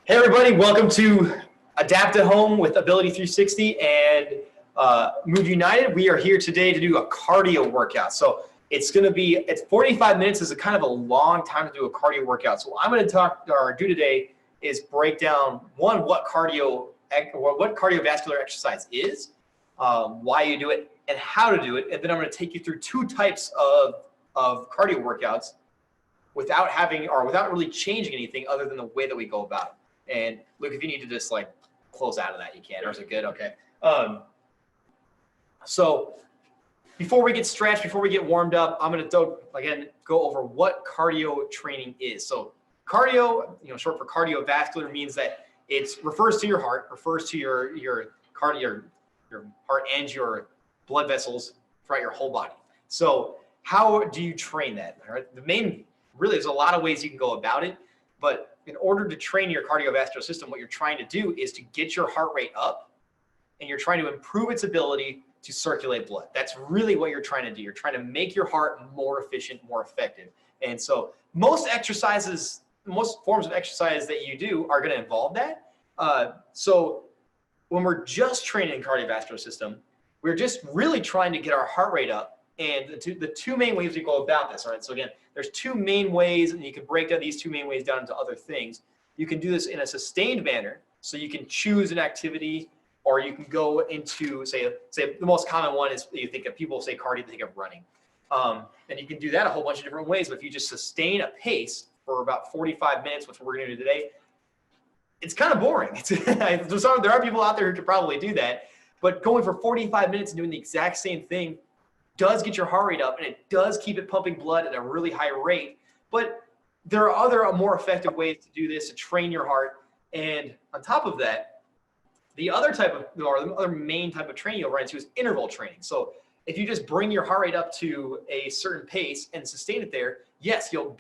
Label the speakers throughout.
Speaker 1: Hey everybody, welcome to Adapt at Home with Ability 360 and Move United. We are here today to do a cardio workout. So it's 45 minutes is a kind of a long time to do a cardio workout. So what I'm going to do today is break down what cardiovascular exercise is, why you do it, and how to do it. And then I'm going to take you through two types of cardio workouts without really changing anything other than the way that we go about it. And Luke, if you need to just like close out of that, you can. Or is it good? Okay. So before we get stretched, before we get warmed up, I'm going to go over what cardio training is. So cardio, short for cardiovascular, means that it refers to your heart, refers to your heart and your blood vessels throughout your whole body. So how do you train that? All right. There's a lot of ways you can go about it, but in order to train your cardiovascular system, what you're trying to do is to get your heart rate up, and you're trying to improve its ability to circulate blood. That's really what you're trying to do. You're trying to make your heart more efficient, more effective. And so most forms of exercise that you do are going to involve that. So when we're just training the cardiovascular system, we're just really trying to get our heart rate up. And the two main ways we go about this, all right? So again, there's two main ways, and you can break down these two main ways down into other things. You can do this in a sustained manner, so you can choose an activity, or you can go into, say the most common one is you think of people say cardio, they think of running. And you can do that a whole bunch of different ways, but if you just sustain a pace for about 45 minutes, which we're going to do today, it's kind of boring. There are people out there who could probably do that, but going for 45 minutes and doing the exact same thing does get your heart rate up, and it does keep it pumping blood at a really high rate. But there are other more effective ways to do this, to train your heart. And on top of that, the other main type of training you'll run into is interval training. So if you just bring your heart rate up to a certain pace and sustain it there, yes, you're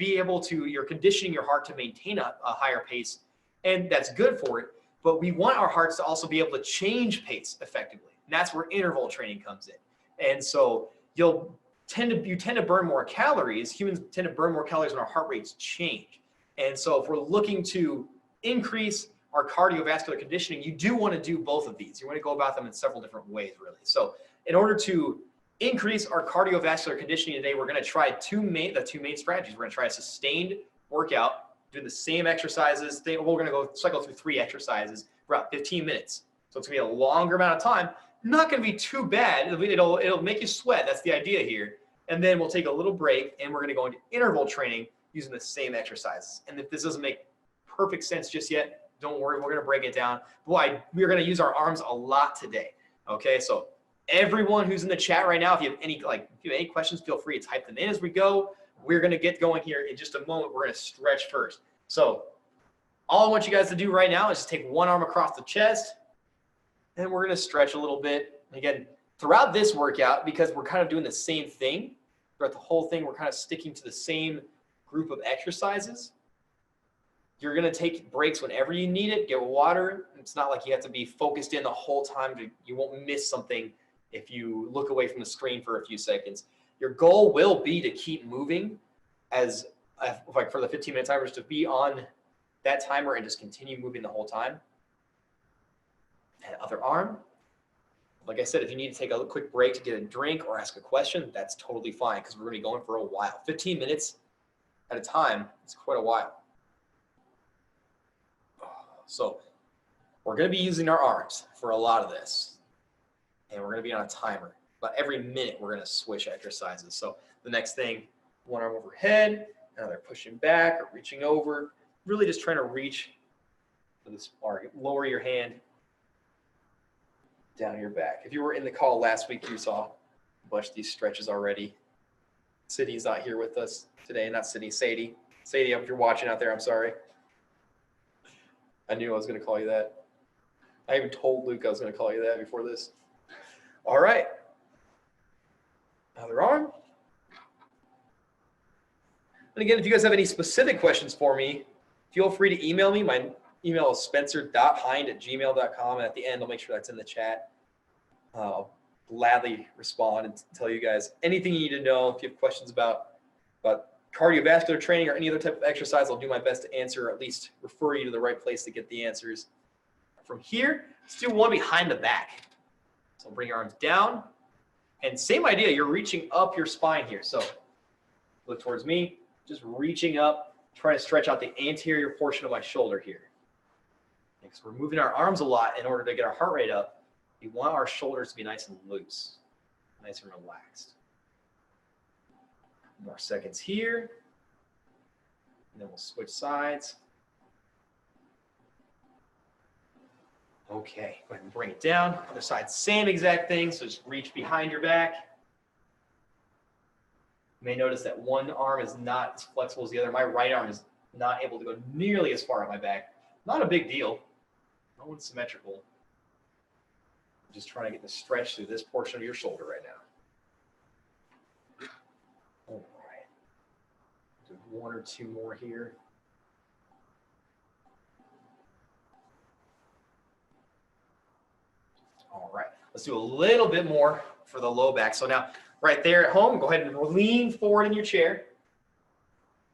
Speaker 1: conditioning your heart to maintain a higher pace, and that's good for it. But we want our hearts to also be able to change pace effectively. And that's where interval training comes in. And so you tend to burn more calories. Humans tend to burn more calories when our heart rates change. And so if we're looking to increase our cardiovascular conditioning, you do want to do both of these. You want to go about them in several different ways, really. So in order to increase our cardiovascular conditioning today, we're going to try the two main strategies. We're going to try a sustained workout, doing the same exercises. We're going to go cycle through 3 exercises for about 15 minutes. So it's going to be a longer amount of time. Not going to be too bad. It'll make you sweat. That's the idea here. And then we'll take a little break, and we're going to go into interval training using the same exercises. And if this doesn't make perfect sense just yet, don't worry. We're going to break it down. Boy, we're going to use our arms a lot today. Okay, so everyone who's in the chat right now, if you have any questions, feel free to type them in as we go. We're going to get going here in just a moment. We're going to stretch first. So all I want you guys to do right now is just take one arm across the chest, and we're going to stretch a little bit. Again, throughout this workout, because we're kind of doing the same thing, throughout the whole thing, we're kind of sticking to the same group of exercises. You're going to take breaks whenever you need it, get water. It's not like you have to be focused in the whole time. You won't miss something if you look away from the screen for a few seconds. Your goal will be to keep moving for the 15-minute timers, to be on that timer and just continue moving the whole time. And other arm. Like I said, if you need to take a quick break to get a drink or ask a question, that's totally fine, because we're going to be going for a while. 15 minutes at a time is quite a while. So we're going to be using our arms for a lot of this, and we're going to be on a timer. But every minute we're going to switch exercises. So the next thing, one arm overhead, another pushing back or reaching over, really just trying to reach for this, or lower your hand down your back. If you were in the call last week, you saw a bunch of these stretches already. Sadie's not here with us today. Not Sadie, Sadie. Sadie, if you're watching out there, I'm sorry. I knew I was going to call you that. I even told Luke I was going to call you that before this. All right. Other arm. And again, if you guys have any specific questions for me, feel free to email me. My email is spencer.hine@gmail.com. And at the end, I'll make sure that's in the chat. I'll gladly respond and tell you guys anything you need to know. If you have questions about cardiovascular training or any other type of exercise, I'll do my best to answer or at least refer you to the right place to get the answers. From here, let's do one behind the back. So bring your arms down. And same idea, you're reaching up your spine here. So look towards me, just reaching up, trying to stretch out the anterior portion of my shoulder here. Because we're moving our arms a lot in order to get our heart rate up. We want our shoulders to be nice and loose, nice and relaxed. More seconds here. And then we'll switch sides. Okay, go ahead and bring it down. Other side, same exact thing. So just reach behind your back. You may notice that one arm is not as flexible as the other. My right arm is not able to go nearly as far on my back. Not a big deal. No one's symmetrical. I'm just trying to get the stretch through this portion of your shoulder right now. All right. Do one or two more here. All right, let's do a little bit more for the low back. So now, right there at home, go ahead and lean forward in your chair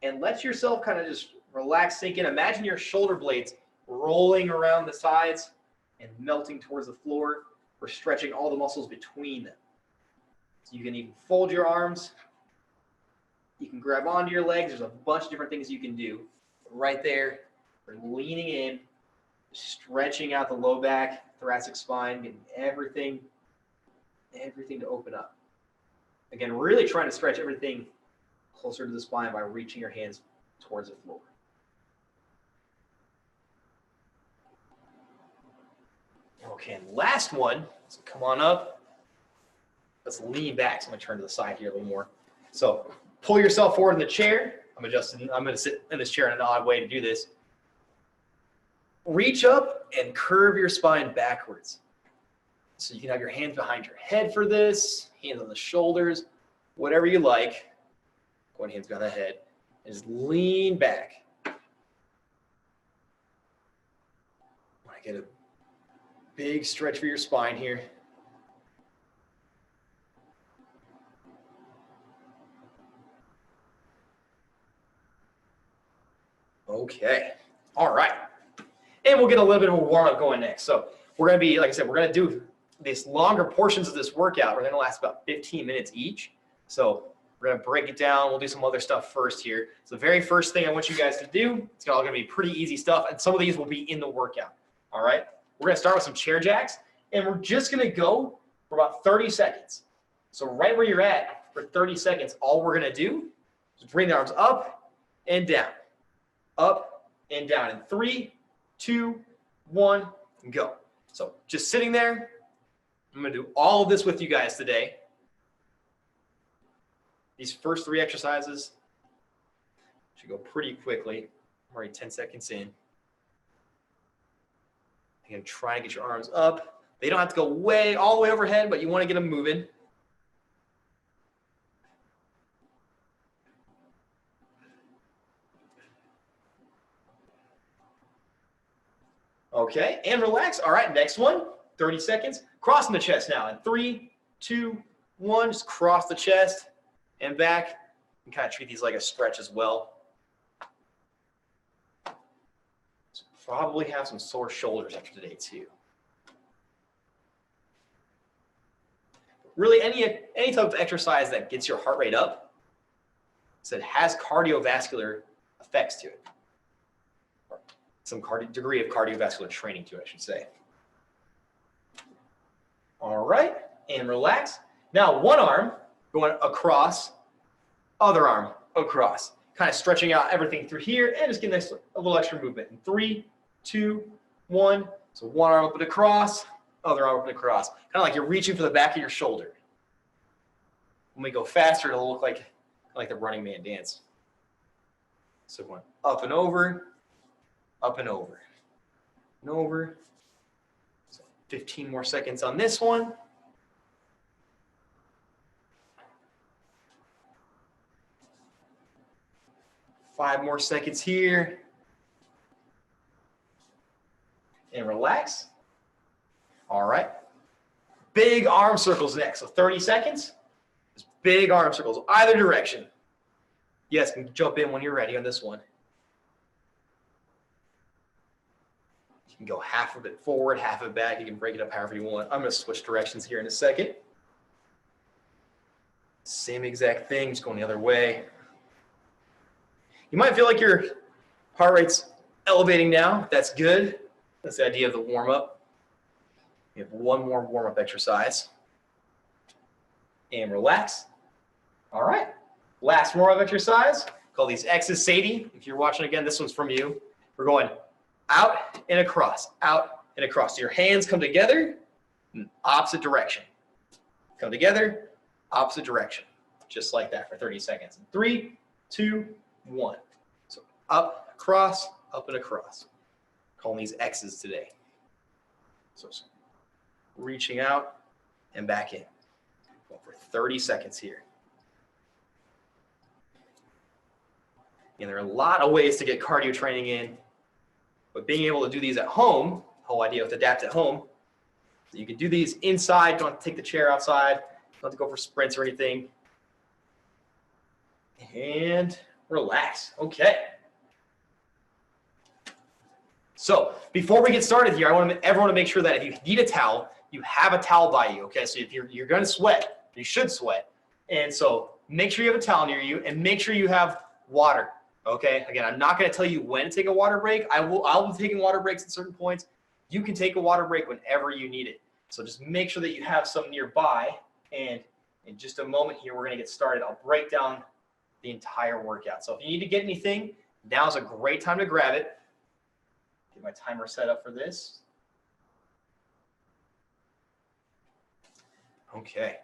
Speaker 1: and let yourself kind of just relax, sink in. Imagine your shoulder blades rolling around the sides and melting towards the floor. We're stretching all the muscles between them. So you can even fold your arms. You can grab onto your legs. There's a bunch of different things you can do. Right there, we're leaning in, stretching out the low back, thoracic spine, getting everything to open up. Again, really trying to stretch everything closer to the spine by reaching your hands towards the floor. Okay, and last one, so come on up. Let's lean back. So I'm gonna turn to the side here a little more. So pull yourself forward in the chair. I'm gonna sit in this chair in an odd way to do this. Reach up and curve your spine backwards. So you can have your hands behind your head for this, hands on the shoulders, whatever you like. Go ahead, hands behind the head, and just lean back. Want to get a big stretch for your spine here. Okay, all right. And we'll get a little bit of a warm-up going next. So we're going to be, like I said, we're going to do these longer portions of this workout. We're going to last about 15 minutes each. So we're going to break it down. We'll do some other stuff first here. So the very first thing I want you guys to do, it's all going to be pretty easy stuff. And some of these will be in the workout. All right. We're going to start with some chair jacks. And we're just going to go for about 30 seconds. So right where you're at for 30 seconds, all we're going to do is bring the arms up and down. Up and down. In 3, 2, 1, and go. So just sitting there. I'm going to do all of this with you guys today. These first 3 exercises should go pretty quickly. I'm already 10 seconds in. Again, try to get your arms up. They don't have to go all the way overhead, but you want to get them moving. Okay, and relax. All right, next one, 30 seconds. Crossing the chest now. In 3, 2, 1, just cross the chest and back. You can kind of treat these like a stretch as well. So probably have some sore shoulders after today too. Really, any type of exercise that gets your heart rate up, so it has cardiovascular effects to it. Some degree of cardiovascular training to it, I should say. All right, and relax. Now one arm going across, other arm across. Kind of stretching out everything through here and just getting a little extra movement. In 3, 2, 1. So one arm up and across, other arm up and across. Kind of like you're reaching for the back of your shoulder. When we go faster, it'll look like the Running Man dance. So going up and over, up and over, and over. So 15 more seconds on this one. Five more seconds here. And relax. All right. Big arm circles next. So 30 seconds. Just big arm circles, either direction. Yes, you can jump in when you're ready on this one. You can go half of it forward, half of it back. You can break it up however you want. I'm going to switch directions here in a second. Same exact thing, just going the other way. You might feel like your heart rate's elevating now. That's good. That's the idea of the warm-up. We have one more warm-up exercise. And relax. All right. Last warm-up exercise. Call these X's. Sadie, if you're watching again, this one's from you. We're going out and across, out and across. So your hands come together in opposite direction. Come together, opposite direction. Just like that for 30 seconds. 3, 2, 1. So up, across, up and across. Calling these X's today. So reaching out and back in. Going for 30 seconds here. And there are a lot of ways to get cardio training in, but being able to do these at home, the whole idea of adapt at home, so you can do these inside, don't have to take the chair outside, don't have to go for sprints or anything. And relax. Okay. So before we get started here, I want everyone to make sure that if you need a towel, you have a towel by you. Okay, so if you're going to sweat, you should sweat, and so make sure you have a towel near you, and make sure you have water. Okay, again, I'm not going to tell you when to take a water break. I'll be taking water breaks at certain points. You can take a water break whenever you need it. So just make sure that you have some nearby. And in just a moment here, we're going to get started. I'll break down the entire workout. So if you need to get anything, now's a great time to grab it. Get my timer set up for this. Okay.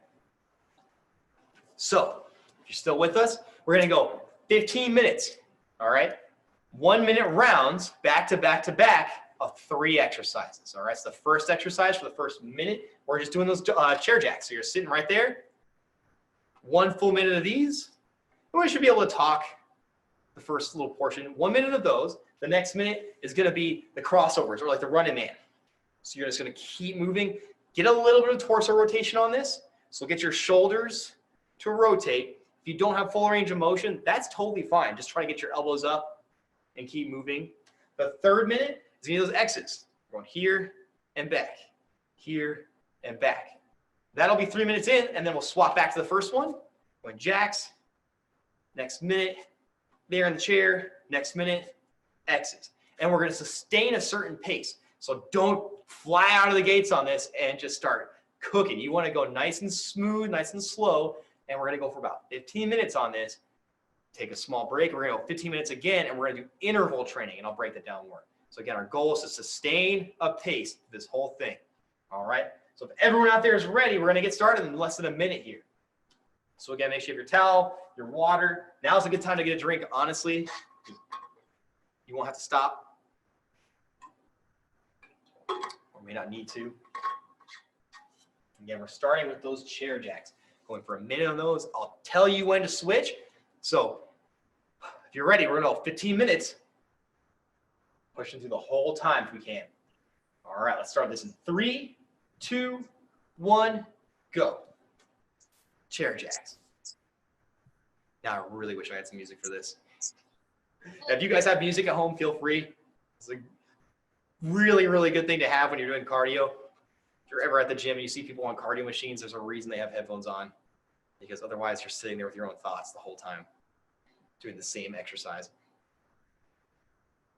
Speaker 1: So if you're still with us, we're going to go 15 minutes. All right. 1 minute rounds back to back to back of 3 exercises. All right. So the first exercise for the first minute, we're just doing those chair jacks. So you're sitting right there. 1 full minute of these. And we should be able to talk the first little portion. 1 minute of those. The next minute is going to be the crossovers or like the running man. So you're just going to keep moving. Get a little bit of torso rotation on this. So get your shoulders to rotate. If you don't have full range of motion, that's totally fine. Just try to get your elbows up and keep moving. The third minute is going to be those X's. Going here and back, here and back. That'll be 3 minutes in, and then we'll swap back to the first one. Going jacks. Next minute, there in the chair. Next minute, X's. And we're going to sustain a certain pace. So don't fly out of the gates on this and just start cooking. You want to go nice and smooth, nice and slow. And we're going to go for about 15 minutes on this. Take a small break. We're going to go 15 minutes again, and we're going to do interval training, and I'll break that down more. So again, our goal is to sustain a pace this whole thing. All right. So if everyone out there is ready, we're going to get started in less than a minute here. So again, make sure you have your towel, your water. Now's a good time to get a drink, honestly. You won't have to stop. Or may not need to. Again, we're starting with those chair jacks. Going for a minute on those. I'll tell you when to switch. So if you're ready, we're going to go 15 minutes. Pushing through the whole time if we can. All right, let's start this in 3, 2, 1, go. Chair jacks. Now I really wish I had some music for this. If you guys have music at home, feel free. It's a really, really good thing to have when you're doing cardio. If you're ever at the gym and you see people on cardio machines, there's a reason they have headphones on, because otherwise you're sitting there with your own thoughts the whole time doing the same exercise.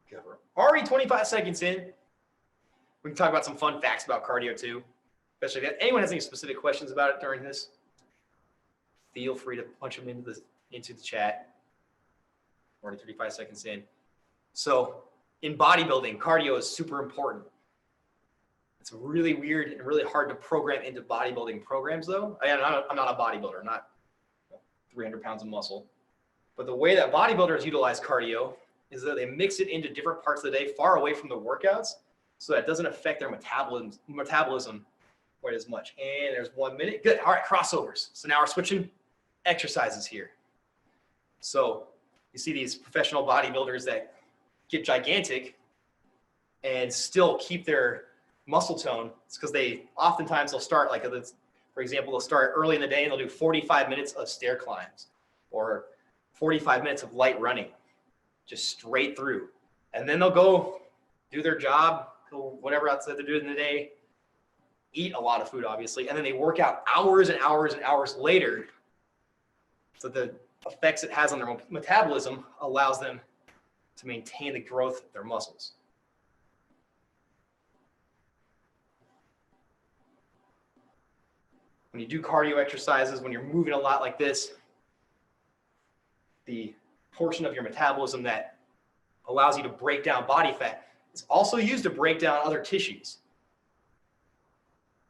Speaker 1: Okay, we're already 25 seconds in. We can talk about some fun facts about cardio too, especially if anyone has any specific questions about it during this. Feel free to punch them into the chat. We're already 35 seconds in. So in bodybuilding, cardio is super important. It's really weird and really hard to program into bodybuilding programs, though. I'm not a bodybuilder, not 300 pounds of muscle. But the way that bodybuilders utilize cardio is that they mix it into different parts of the day, far away from the workouts, so that it doesn't affect their metabolism quite as much. And there's 1 minute. Good. All right, crossovers. So now we're switching exercises here. So you see these professional bodybuilders that get gigantic and still keep their muscle tone. It's because they'll start for example, they'll start early in the day and they'll do 45 minutes of stair climbs or 45 minutes of light running, just straight through. And then they'll go do their job, go whatever else that they're doing in the day, eat a lot of food, obviously, and then they work out hours and hours and hours later. So the effects it has on their metabolism allows them to maintain the growth of their muscles. When you do cardio exercises, when you're moving a lot like this, the portion of your metabolism that allows you to break down body fat is also used to break down other tissues.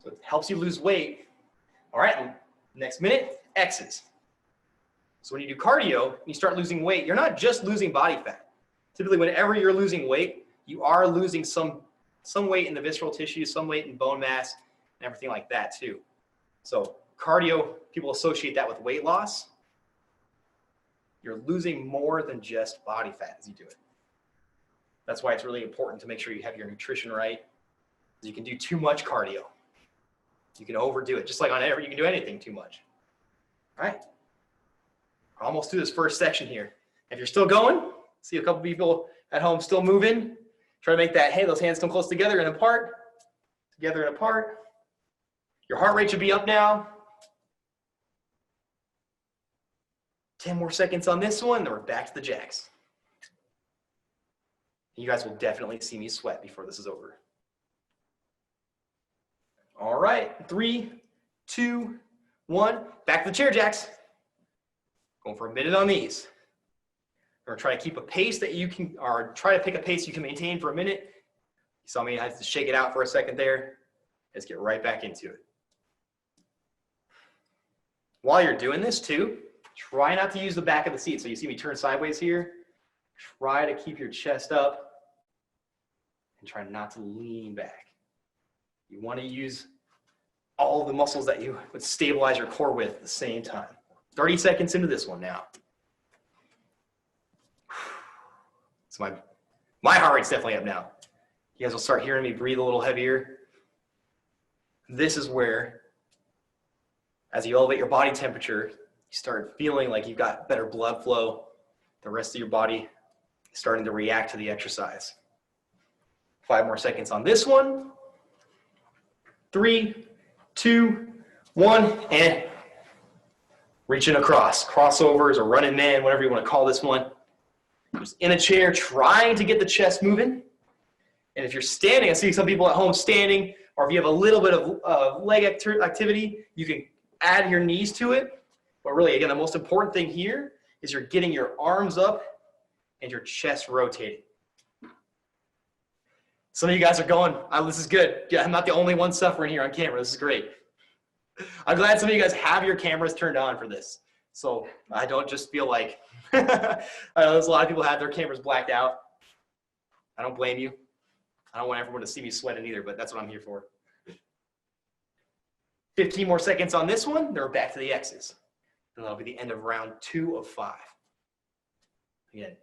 Speaker 1: So it helps you lose weight. All right, next minute, X's. So when you do cardio, you start losing weight, you're not just losing body fat. Typically, whenever you're losing weight, you are losing some weight in the visceral tissue, some weight in bone mass, and everything like that too. So cardio, people associate that with weight loss. You're losing more than just body fat as you do it. That's why it's really important to make sure you have your nutrition right. You can do too much cardio. You can overdo it, just like on you can do anything too much. All right. We're almost through this first section here. If you're still going, see a couple people at home still moving. Try to make that, hey, those hands come close together and apart. Together and apart. Your heart rate should be up now. 10 more seconds on this one, then we're back to the jacks. You guys will definitely see me sweat before this is over. All right, 3, 2, 1. Back to the chair jacks. Going for a minute on these. We're trying to keep a pace that you can, or try to pick a pace you can maintain for a minute. You saw me, I had to shake it out for a second there. Let's get right back into it. While you're doing this too, try not to use the back of the seat. So you see me turn sideways here. Try to keep your chest up and try not to lean back. You want to use all the muscles that you would stabilize your core with at the same time. 30 seconds into this one now. So my heart rate's definitely up now. You guys will start hearing me breathe a little heavier. This is where, as you elevate your body temperature, you start feeling like you've got better blood flow. The rest of your body is starting to react to the exercise. 5 more seconds on this one. 3, 2, 1, and reaching across. Crossovers or running man, whatever you want to call this one. Just in a chair, trying to get the chest moving. And if you're standing, I see some people at home standing, or if you have a little bit of leg activity, you can add your knees to it. But really, again, the most important thing here is you're getting your arms up and your chest rotating. Some of you guys are going, oh, this is good. Yeah, I'm not the only one suffering here on camera. This is great. I'm glad some of you guys have your cameras turned on for this. So I don't just feel like, I know there's a lot of people have their cameras blacked out. I don't blame you. I don't want everyone to see me sweating either, but that's what I'm here for. 15 more seconds on this one, then we're back to the X's. And that'll be the end of round 2 of 5. Again,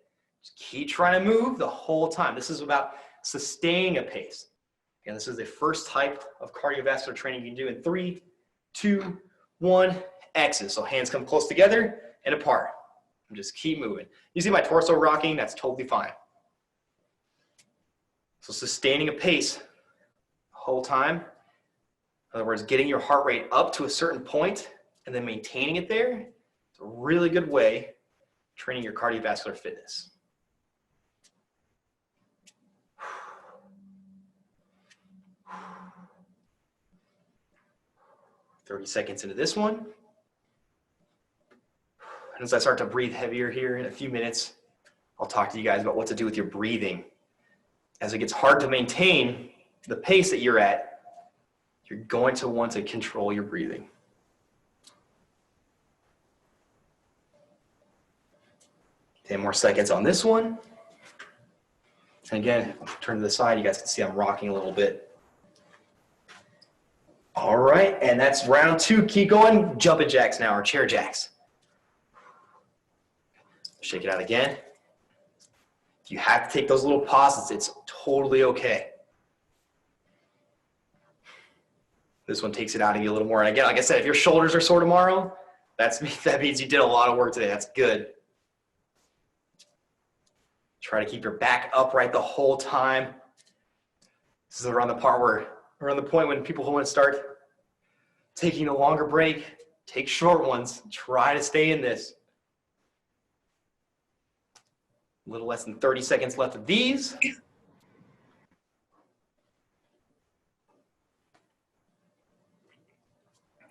Speaker 1: just keep trying to move the whole time. This is about sustaining a pace. Again, this is the first type of cardiovascular training you can do in 3, 2, 1, X's. So hands come close together and apart. And just keep moving. You see my torso rocking? That's totally fine. So sustaining a pace the whole time. In other words, getting your heart rate up to a certain point and then maintaining it there. It's a really good way of training your cardiovascular fitness. "30 seconds into this one. And as I start to breathe heavier here in a few minutes, I'll talk to you guys about what to do with your breathing. As it gets hard to maintain the pace that you're at, you're going to want to control your breathing. Ten more seconds on this one. And again, I'll turn to the side. You guys can see I'm rocking a little bit. All right, and that's round 2. Keep going. Jumping jacks now, or chair jacks. Shake it out again. If you have to take those little pauses, it's totally okay. This one takes it out of you a little more. And again, like I said, if your shoulders are sore tomorrow, that means you did a lot of work today. That's good. Try to keep your back upright the whole time. This is around the point when people want to start taking a longer break. Take short ones. Try to stay in this. A little less than 30 seconds left of these.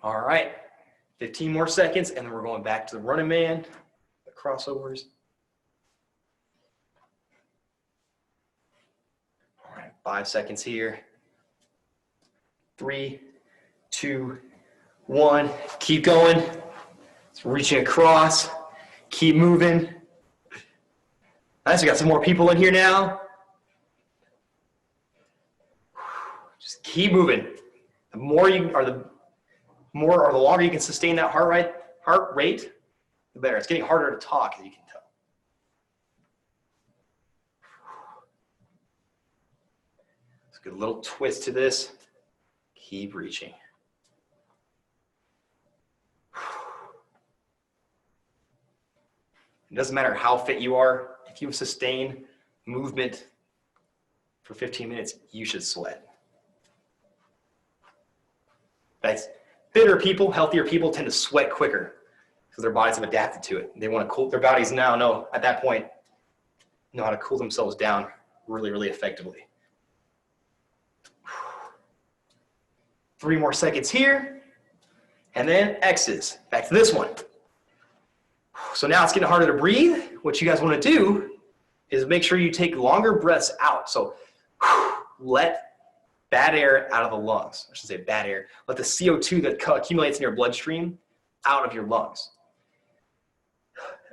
Speaker 1: All right, 15 more seconds, and then we're going back to the running man, the crossovers. All right, 5 seconds here. 3, 2, 1. Keep going. It's reaching across. Keep moving. Nice, we got some more people in here now. Just keep moving. The longer you can sustain that heart rate, the better. It's getting harder to talk, as you can tell. Let's get a little twist to this. Keep reaching. It doesn't matter how fit you are. If you sustain movement for 15 minutes, you should sweat. That's fitter people, healthier people tend to sweat quicker because their bodies have adapted to it. They want to cool their bodies now. Know at that point, know how to cool themselves down really, really effectively. 3 more seconds here, and then X's. Back to this one. So now it's getting harder to breathe. What you guys want to do is make sure you take longer breaths out. So let bad air out of the lungs. I should say bad air. Let the CO2 that accumulates in your bloodstream out of your lungs.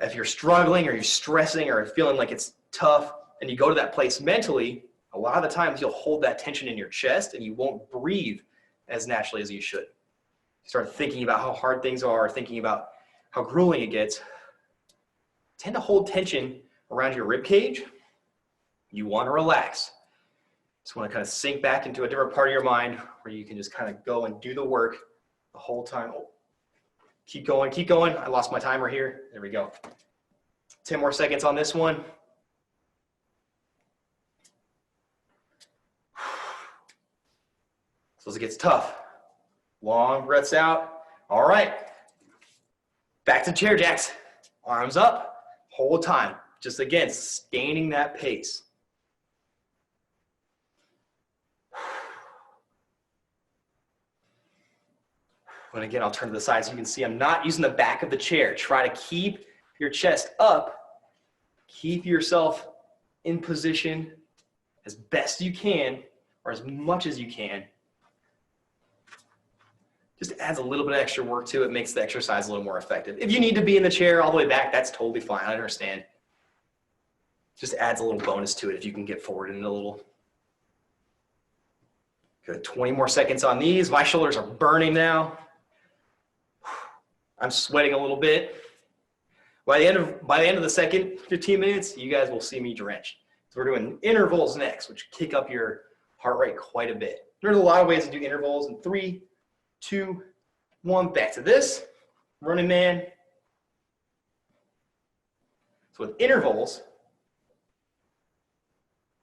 Speaker 1: If you're struggling or you're stressing or feeling like it's tough and you go to that place mentally, a lot of the times you'll hold that tension in your chest and you won't breathe as naturally as you should. You start thinking about how hard things are, thinking about how grueling it gets. Tend to hold tension around your rib cage. You want to relax. Just want to kind of sink back into a different part of your mind where you can just kind of go and do the work the whole time. Oh, keep going, keep going. I lost my timer here. There we go. 10 more seconds on this one. So as it gets tough, long breaths out. All right, back to chair jacks. Arms up, whole time. Just again, sustaining that pace. And again, I'll turn to the side so you can see I'm not using the back of the chair. Try to keep your chest up. Keep yourself in position as best you can, or as much as you can. Just adds a little bit of extra work to it, makes the exercise a little more effective. If you need to be in the chair all the way back, that's totally fine, I understand. Just adds a little bonus to it if you can get forward in it a little. Good, 20 more seconds on these. My shoulders are burning now. I'm sweating a little bit. By the end of the second 15 minutes, you guys will see me drenched. So we're doing intervals next, which kick up your heart rate quite a bit. There's a lot of ways to do intervals. In 3, 2, 1, back to this. Running man. So with intervals,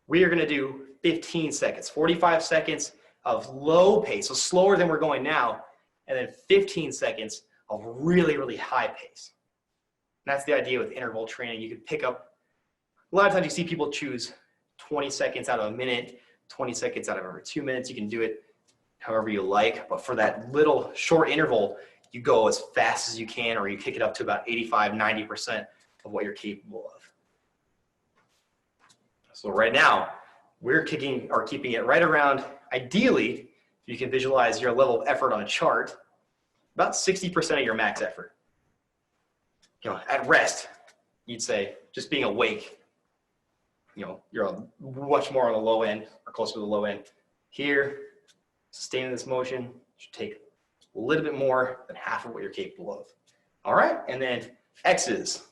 Speaker 1: we are going to do 15 seconds, 45 seconds of low pace, so slower than we're going now, and then 15 seconds of really, really high pace. And that's the idea with interval training. You can pick up, a lot of times you see people choose 20 seconds out of a minute, 20 seconds out of every 2 minutes. You can do it however you like, but for that little short interval, you go as fast as you can, or you kick it up to about 85, 90% of what you're capable of. So right now, we're keeping it right around, ideally, if you can visualize your level of effort on a chart, about 60% of your max effort. You know, at rest, you'd say, just being awake, you know, you're much more on the low end or closer to the low end. Here, sustaining this motion should take a little bit more than half of what you're capable of. All right, and then X's.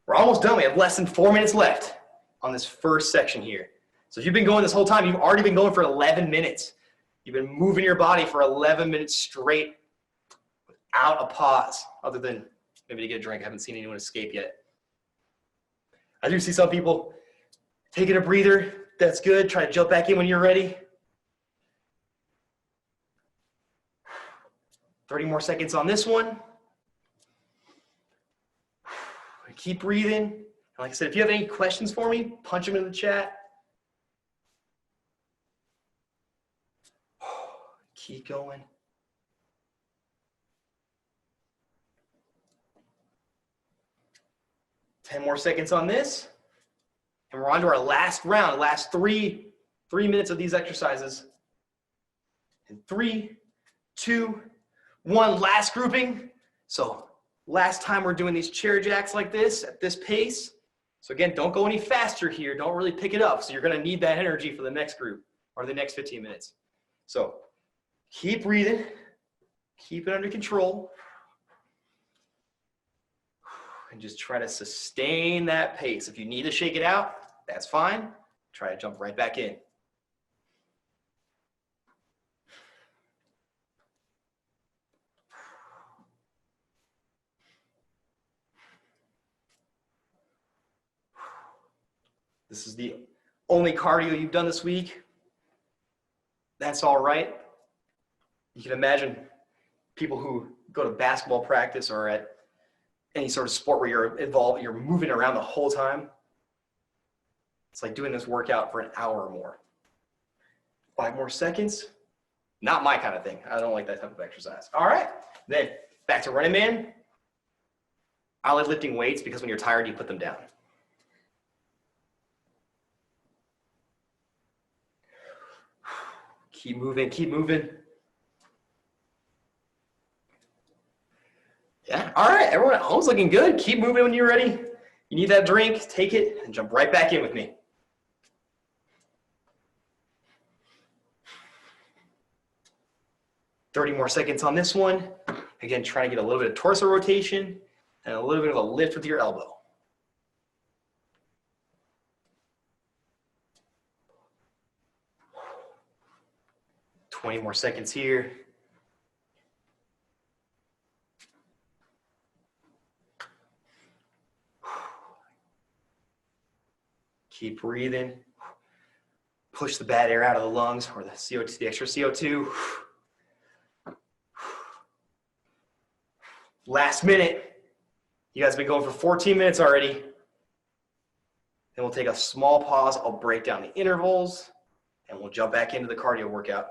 Speaker 1: We're almost done. We have less than 4 minutes left on this first section here. So if you've been going this whole time, you've already been going for 11 minutes. You've been moving your body for 11 minutes straight without a pause, other than maybe to get a drink. I haven't seen anyone escape yet. I do see some people taking a breather. That's good. Try to jump back in when you're ready. 30 more seconds on this one. Keep breathing. And like I said, if you have any questions for me, punch them in the chat. Keep going. Ten more seconds on this. And we're on to our last round, last three minutes of these exercises. In 3, 2, 1, last grouping. So last time we're doing these chair jacks like this at this pace. So again, don't go any faster here. Don't really pick it up. So you're going to need that energy for the next group or the next 15 minutes. So keep breathing. Keep it under control. And just try to sustain that pace. If you need to shake it out, that's fine. Try to jump right back in. This is the only cardio you've done this week. That's all right. You can imagine people who go to basketball practice or at any sort of sport where you're involved, you're moving around the whole time. It's like doing this workout for an hour or more. 5 more seconds. Not my kind of thing. I don't like that type of exercise. All right. Then back to running man. I like lifting weights because when you're tired, you put them down. Keep moving, keep moving. Yeah, all right, everyone at home's looking good. Keep moving when you're ready. You need that drink, take it, and jump right back in with me. Thirty more seconds on this one. Again, try to get a little bit of torso rotation and a little bit of a lift with your elbow. 20 more seconds here. Keep breathing. Push the bad air out of the lungs or the CO2, the extra CO2. Last minute. You guys have been going for 14 minutes already. Then we'll take a small pause. I'll break down the intervals and we'll jump back into the cardio workout.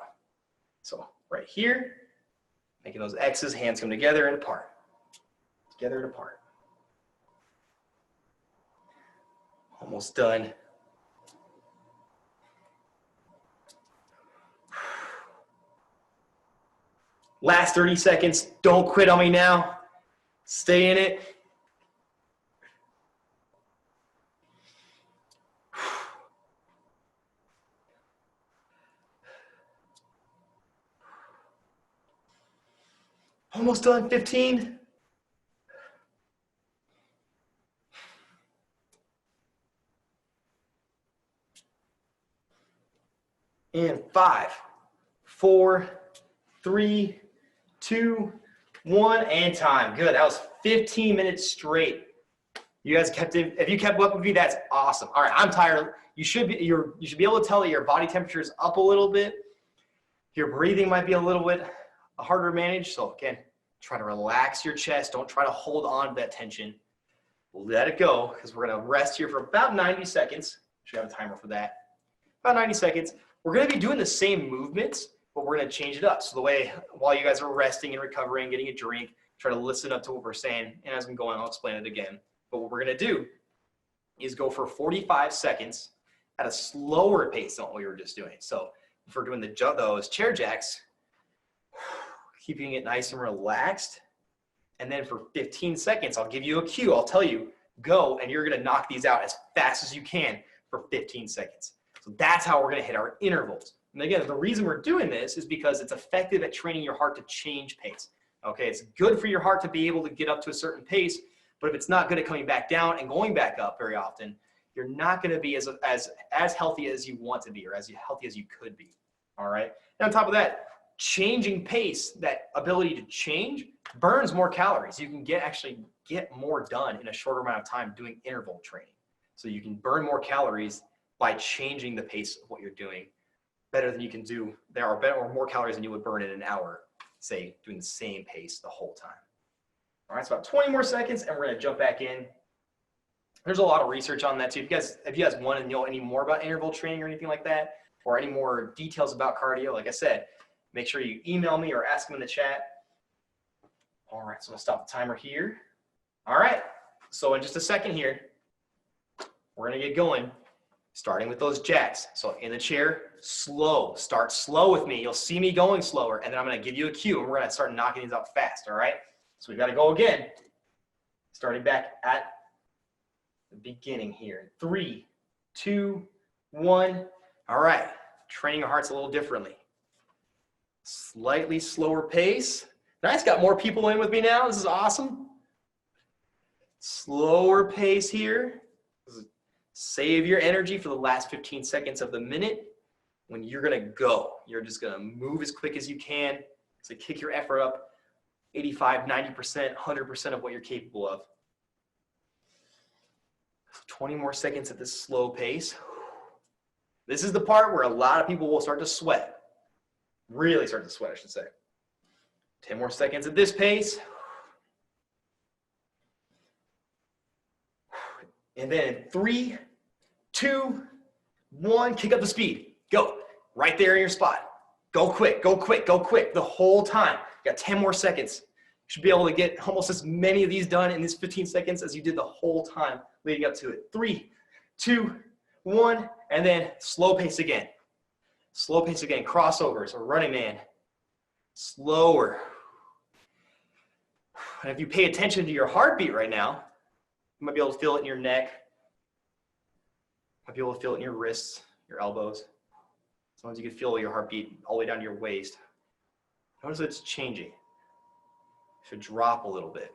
Speaker 1: So right here, making those X's, hands come together and apart. Together and apart. Almost done. Last 30 seconds. Don't quit on me now. Stay in it. Almost done. 15. And 5, 4, 3, 2, 1, and time. Good. That was 15 minutes straight. You guys kept it. If you kept up with me, that's awesome. All right, I'm tired. You should be able to tell that your body temperature is up a little bit. Your breathing might be a little bit harder to manage. So again, try to relax your chest. Don't try to hold on to that tension. Let it go because we're going to rest here for about 90 seconds. Should have a timer for that. About 90 seconds. We're going to be doing the same movements, but we're going to change it up. So the way, while you guys are resting and recovering, getting a drink, try to listen up to what we're saying. And as I'm going, I'll explain it again. But what we're going to do is go for 45 seconds at a slower pace than what we were just doing. So if we're doing those chair jacks, keeping it nice and relaxed. And then for 15 seconds, I'll give you a cue. I'll tell you, go, and you're going to knock these out as fast as you can for 15 seconds. So that's how we're going to hit our intervals. And again, the reason we're doing this is because it's effective at training your heart to change pace. Okay, it's good for your heart to be able to get up to a certain pace, but if it's not good at coming back down and going back up very often, you're not going to be as healthy as you want to be or as healthy as you could be. All right. And on top of that, changing pace, that ability to change, burns more calories. You can actually get more done in a shorter amount of time doing interval training. So you can burn more calories by changing the pace of what you're doing better than you can do. There are better or more calories than you would burn in an hour, say, doing the same pace the whole time. All right, it's about 20 more seconds, and we're gonna jump back in. There's a lot of research on that too. If you guys want to know any more about interval training or anything like that, or any more details about cardio, like I said, make sure you email me or ask them in the chat. All right, so I'm gonna stop the timer here. All right, so in just a second here, we're gonna get going, starting with those jacks. So in the chair, slow. Start slow with me. You'll see me going slower, and then I'm gonna give you a cue, and we're gonna start knocking these out fast, all right? So we gotta go again, starting back at the beginning here. 3, 2, 1. All right, training your hearts a little differently. Slightly slower pace. Nice, got more people in with me now. This is awesome. Slower pace here. Save your energy for the last 15 seconds of the minute when you're gonna go. You're just gonna move as quick as you can. So kick your effort up 85, 90%, 100% of what you're capable of. 20 more seconds at this slow pace. This is the part where a lot of people will start to sweat. Really start to sweat, I should say. 10 more seconds at this pace. And then 3, 2, 1, kick up the speed. Go. Right there in your spot. Go quick, go quick, go quick the whole time. You got 10 more seconds. You should be able to get almost as many of these done in these 15 seconds as you did the whole time leading up to it. 3, 2, 1, and then slow pace again. Slow pace again. Crossovers or running man. Slower. And if you pay attention to your heartbeat right now, you might be able to feel it in your neck. You might be able to feel it in your wrists, your elbows. Sometimes you can feel your heartbeat all the way down to your waist. Notice it's changing. It should drop a little bit.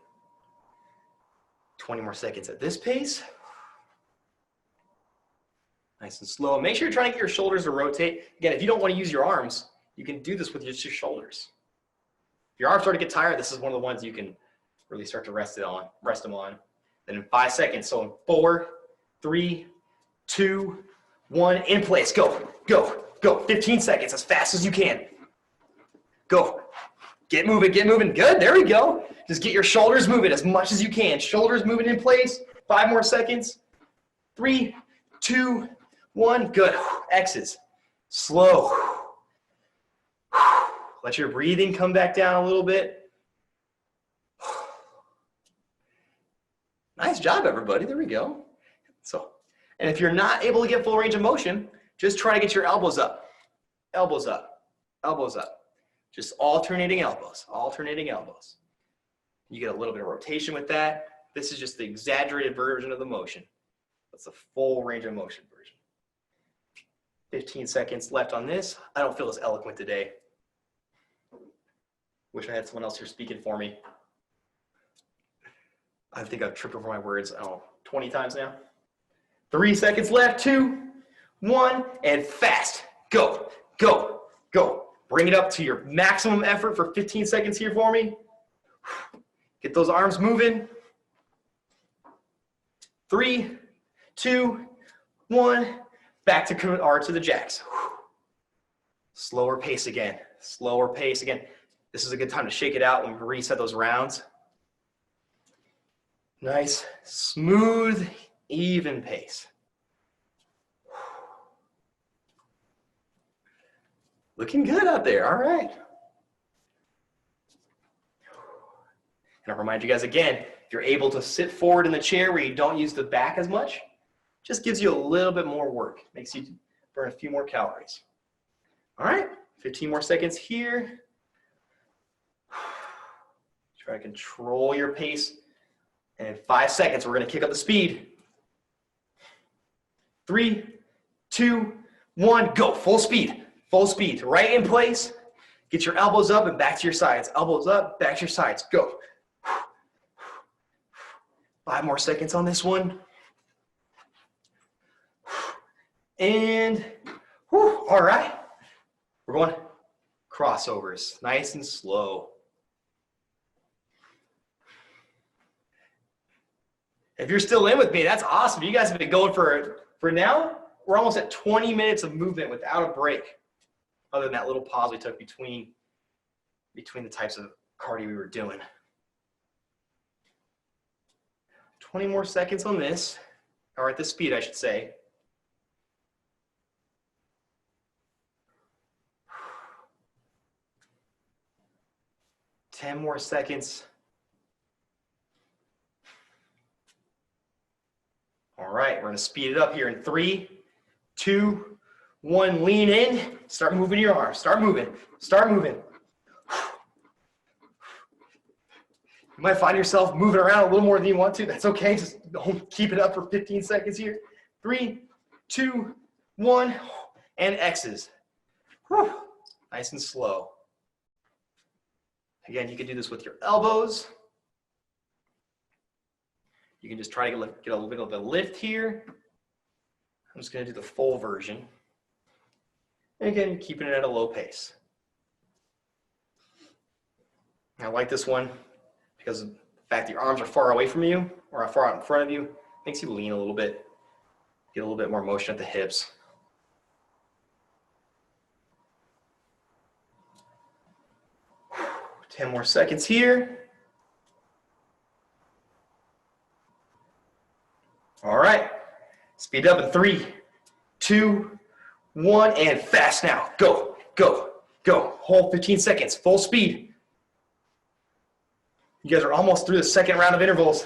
Speaker 1: 20 more seconds at this pace. Nice and slow. Make sure you're trying to get your shoulders to rotate. Again, if you don't want to use your arms, you can do this with just your shoulders. If your arms start to get tired, this is one of the ones you can really start to rest them on. Then in 5 seconds, so in 4, 3, 2, 1, in place. Go, go, go. 15 seconds, as fast as you can. Go. Get moving, get moving. Good, there we go. Just get your shoulders moving as much as you can. Shoulders moving in place. 5 more seconds. 3, 2, 1, good. X's. Slow. Let your breathing come back down a little bit. Nice job, everybody. There we go. So, and if you're not able to get full range of motion, just try to get your elbows up. Elbows up. Elbows up. Just alternating elbows. Alternating elbows. You get a little bit of rotation with that. This is just the exaggerated version of the motion. That's the full range of motion version. 15 seconds left on this. I don't feel as eloquent today. Wish I had someone else here speaking for me. I think I've tripped over my words, I don't know, 20 times now. 3 seconds left, 2, 1, and fast. Go, go, go. Bring it up to your maximum effort for 15 seconds here for me. Get those arms moving. 3, 2, 1, back to the jacks. Slower pace again, slower pace again. This is a good time to shake it out when we reset those rounds. Nice, smooth, even pace. Looking good out there, all right. And I'll remind you guys again, if you're able to sit forward in the chair where you don't use the back as much, just gives you a little bit more work, makes you burn a few more calories. All right, 15 more seconds here. Try to control your pace. And in 5 seconds, we're going to kick up the speed. 3, 2, 1, go. Full speed. Full speed. Right in place. Get your elbows up and back to your sides. Elbows up, back to your sides. Go. 5 more seconds on this one. And, all right. We're going crossovers. Nice and slow. If you're still in with me, that's awesome. You guys have been going for now. We're almost at 20 minutes of movement without a break, other than that little pause we took between the types of cardio we were doing. 20 more seconds on this, or at this speed, I should say. Ten more seconds. All right, we're gonna speed it up here in 3, 2, 1. Lean in, start moving your arms, start moving, start moving. You might find yourself moving around a little more than you want to. That's okay, just keep it up for 15 seconds here. 3, 2, 1, and X's. Whew. Nice and slow. Again, you can do this with your elbows. You can just try to get a little bit of a lift here. I'm just going to do the full version. And again, you're keeping it at a low pace. I like this one because the fact that your arms are far away from you or far out in front of you makes you lean a little bit, get a little bit more motion at the hips. Whew. 10 more seconds here. All right, speed up in 3, 2, 1, and fast now. Go, go, go. Hold 15 seconds, full speed. You guys are almost through the second round of intervals.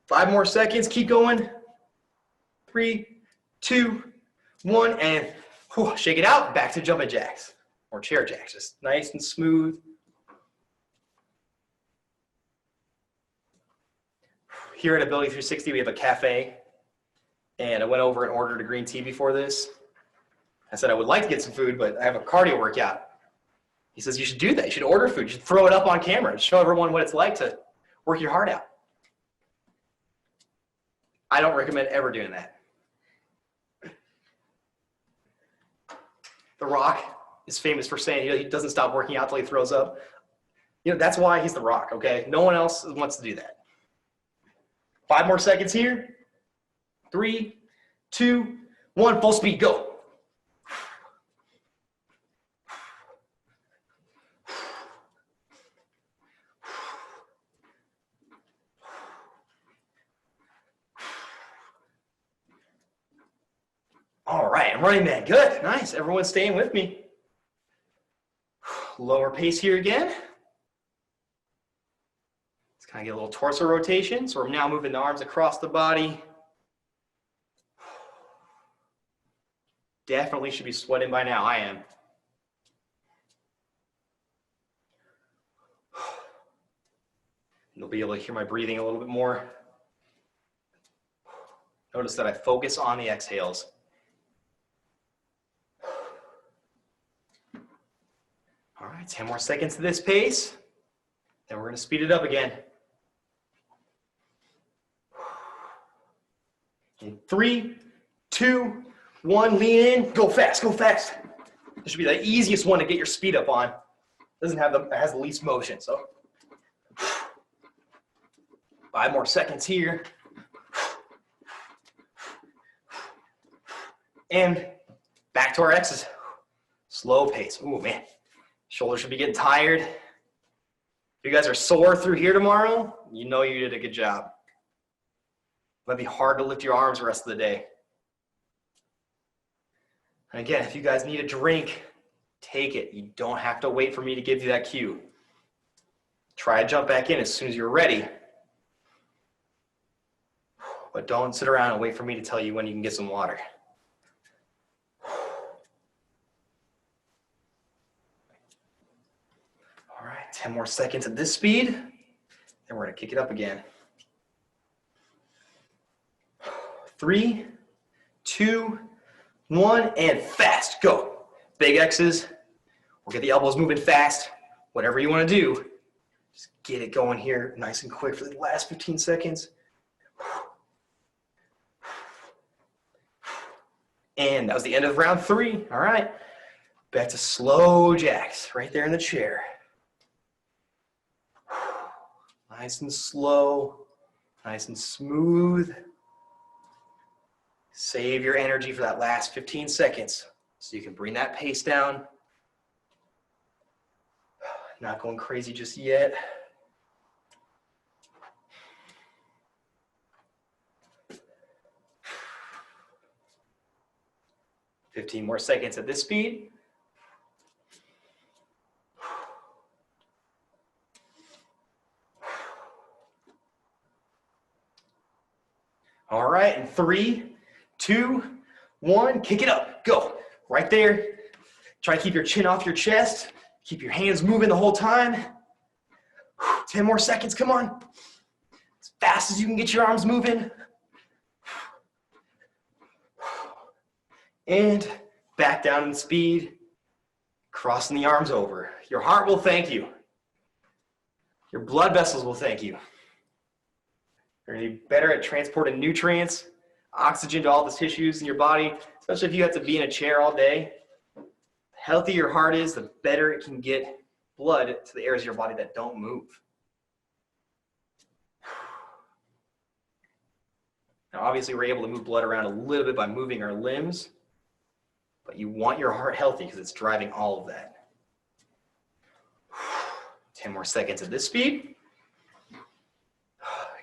Speaker 1: 5 more seconds, keep going. 3, 2, 1, and whew, shake it out. Back to jumping jacks or chair jacks, just nice and smooth. Here at Ability 360, we have a cafe, and I went over and ordered a green tea before this. I said I would like to get some food, but I have a cardio workout. He says, you should do that. You should order food. You should throw it up on camera. Show everyone what it's like to work your heart out. I don't recommend ever doing that. The Rock is famous for saying he doesn't stop working out till he throws up. You know, that's why he's The Rock, okay? No one else wants to do that. 5 more seconds here. 3, 2, 1, full speed, go. All right, I'm running that. Good, nice. Everyone's staying with me. Lower pace here again. Kind of get a little torso rotation. So we're now moving the arms across the body. Definitely should be sweating by now. I am. You'll be able to hear my breathing a little bit more. Notice that I focus on the exhales. All right, 10 more seconds to this pace. Then we're going to speed it up again. In 3, 2, 1, lean in, go fast, go fast. This should be the easiest one to get your speed up on. It has the least motion, so. 5 more seconds here. And back to our X's. Slow pace. Ooh, man. Shoulders should be getting tired. If you guys are sore through here tomorrow, you know you did a good job. It might be hard to lift your arms the rest of the day. And again, if you guys need a drink, take it. You don't have to wait for me to give you that cue. Try to jump back in as soon as you're ready. But don't sit around and wait for me to tell you when you can get some water. All right, 10 more seconds at this speed. Then we're gonna kick it up again. 3, 2, 1, and fast, go. Big X's. We'll get the elbows moving fast. Whatever you want to do, just get it going here nice and quick for the last 15 seconds. And that was the end of round 3. All right, back to slow jacks right there in the chair. Nice and slow. Nice and smooth. Save your energy for that last 15 seconds so you can bring that pace down. Not going crazy just yet. $15 more seconds at this speed. All right, in 3, 2, 1, kick it up, go. Right there. Try to keep your chin off your chest. Keep your hands moving the whole time. 10 more seconds, come on. As fast as you can get your arms moving. And back down in speed. Crossing the arms over. Your heart will thank you. Your blood vessels will thank you. You're going to be better at transporting nutrients, oxygen to all the tissues in your body, especially if you have to be in a chair all day. The healthier your heart is, the better it can get blood to the areas of your body that don't move. Now, obviously, we're able to move blood around a little bit by moving our limbs, but you want your heart healthy because it's driving all of that. 10 more seconds at this speed.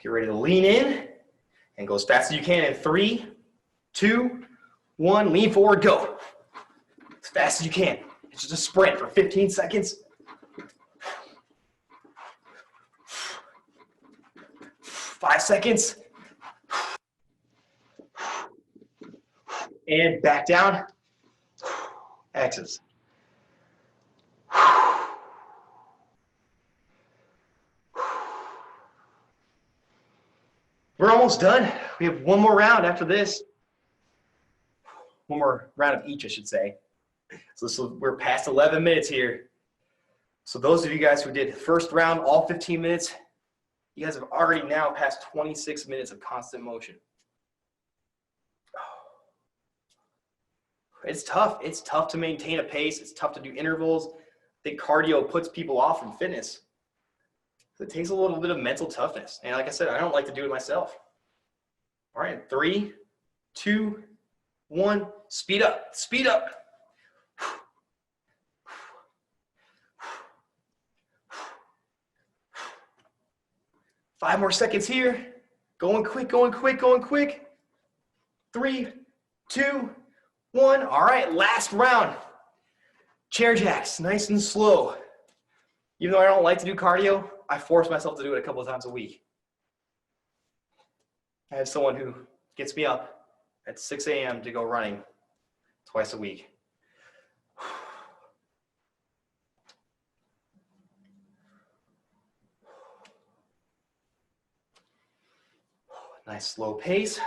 Speaker 1: Get ready to lean in and go as fast as you can in 3, 2, 1. Lean forward, go. As fast as you can. It's just a sprint for 15 seconds. 5 seconds. And back down. X's. We're almost done. We have one more round after this. One more round of each, I should say. So we're past 11 minutes here. So those of you guys who did the first round, all 15 minutes, you guys have already now passed 26 minutes of constant motion. It's tough. It's tough to maintain a pace. It's tough to do intervals. I think cardio puts people off from fitness. It takes a little bit of mental toughness. And like I said, I don't like to do it myself. All right, 3, 2, 1, speed up, speed up. 5 more seconds here. Going quick, going quick, going quick. 3, 2, 1. All right, last round. Chair jacks, nice and slow. Even though I don't like to do cardio, I force myself to do it a couple of times a week. I have someone who gets me up at 6 a.m. to go running twice a week. Nice slow pace.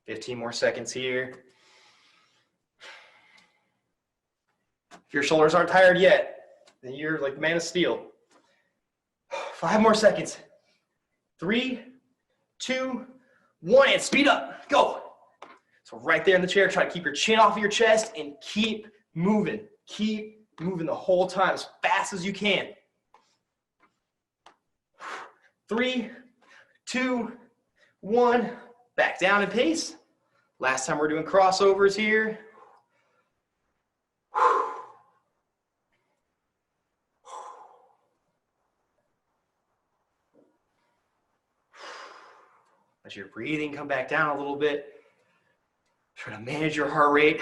Speaker 1: 15 more seconds here. If your shoulders aren't tired yet, then you're like the man of steel. 5 more seconds. 3, 2, 1, and speed up. Go. So right there in the chair, try to keep your chin off of your chest and keep moving. Keep moving the whole time as fast as you can. 3, 2, 1. Back down in pace. Last time we're doing crossovers here. Let your breathing come back down a little bit. Try to manage your heart rate.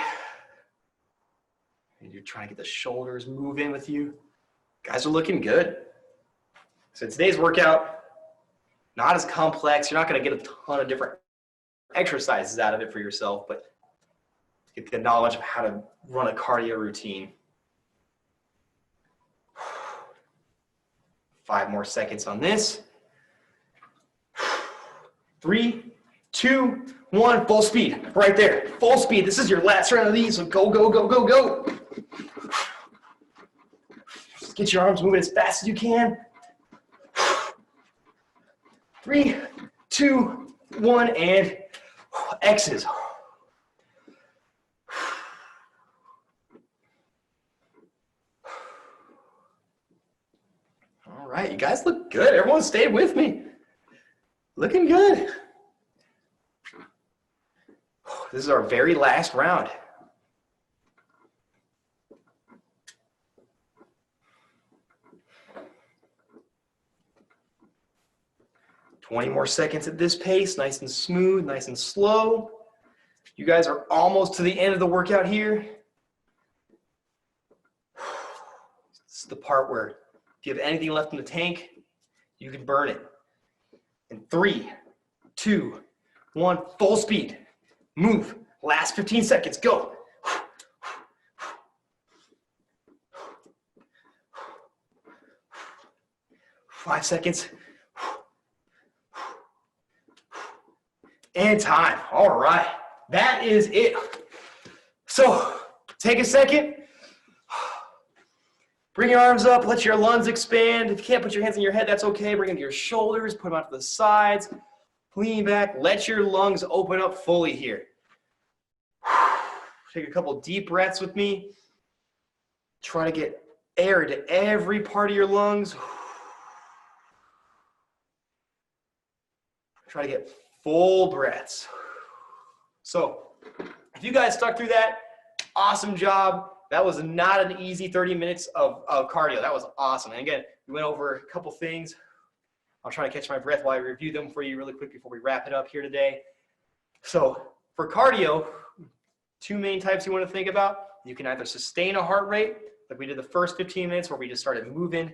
Speaker 1: And you're trying to get the shoulders moving with you. Guys are looking good. So today's workout, not as complex. You're not going to get a ton of different exercises out of it for yourself, but get the knowledge of how to run a cardio routine. 5 more seconds on this. 3, 2, 1, full speed, right there, full speed. This is your last round of these, so go, go, go, go, go. Just get your arms moving as fast as you can. 3, 2, 1, and X's. All right, you guys look good. Everyone stayed with me. Looking good. This is our very last round. Twenty more seconds at this pace, nice and smooth, nice and slow. You guys are almost to the end of the workout here. This is the part where if you have anything left in the tank, you can burn it. In 3, 2, 1, full speed. Move. Last 15 seconds. Go. 5 seconds. And time. All right. That is it. So take a second. Bring your arms up. Let your lungs expand. If you can't put your hands on your head, that's okay. Bring them to your shoulders. Put them out to the sides. Lean back. Let your lungs open up fully here. Take a couple deep breaths with me. Try to get air to every part of your lungs. Try to get full breaths. So if you guys stuck through that, awesome job. That was not an easy 30 minutes of cardio. That was awesome. And again, we went over a couple things. I'll try to catch my breath while I review them for you really quick before we wrap it up here today. So for cardio, 2 main types you want to think about. You can either sustain a heart rate, like we did the first 15 minutes where we just started moving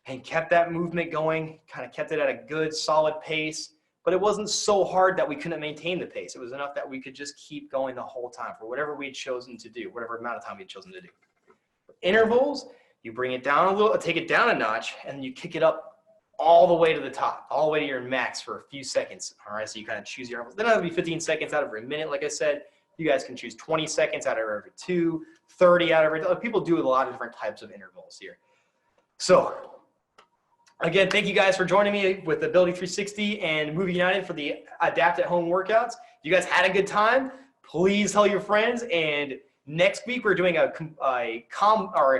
Speaker 1: and kept that movement going, kind of kept it at a good solid pace, but it wasn't so hard that we couldn't maintain the pace. It was enough that we could just keep going the whole time for whatever we had chosen to do, whatever amount of time we had chosen to do. For intervals, you bring it down a little, take it down a notch, and then you kick it up all the way to the top, all the way to your max for a few seconds. All right, so you kind of choose your intervals. Then it'll be 15 seconds out of every minute, like I said. You guys can choose 20 seconds out of every 2, 30 out of every. People do a lot of different types of intervals here. So again, thank you guys for joining me with Ability 360 and Movie United for the Adapt at Home workouts. If you guys had a good time, please tell your friends. And next week we're doing a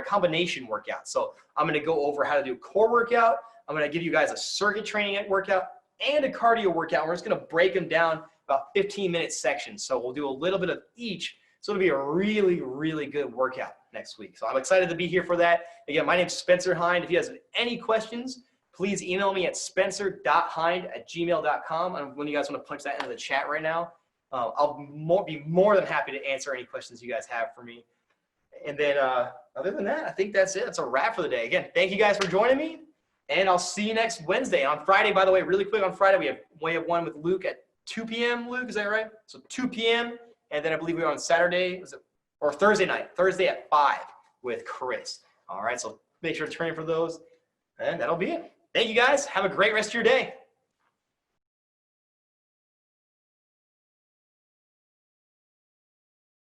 Speaker 1: combination workout. So I'm going to go over how to do a core workout. I'm going to give you guys a circuit training workout and a cardio workout. We're just going to break them down about 15-minute sections. So we'll do a little bit of each. So it'll be a really, really good workout next week. So I'm excited to be here for that. Again, my name's Spencer Hine. If you guys have any questions, please email me at spencer.hinde@gmail.com. And when you guys want to punch that into the chat right now, I'll be more than happy to answer any questions you guys have for me. And then other than that, I think that's it. That's a wrap for the day. Again, thank you guys for joining me. And I'll see you next Wednesday. On Friday, by the way, really quick, on Friday, we have one with Luke at 2 p.m. Luke, is that right? So 2 p.m. And then I believe we're on Saturday, or Thursday night, Thursday at 5 with Chris. All right, so make sure to train for those. And that'll be it. Thank you guys. Have a great rest of your day.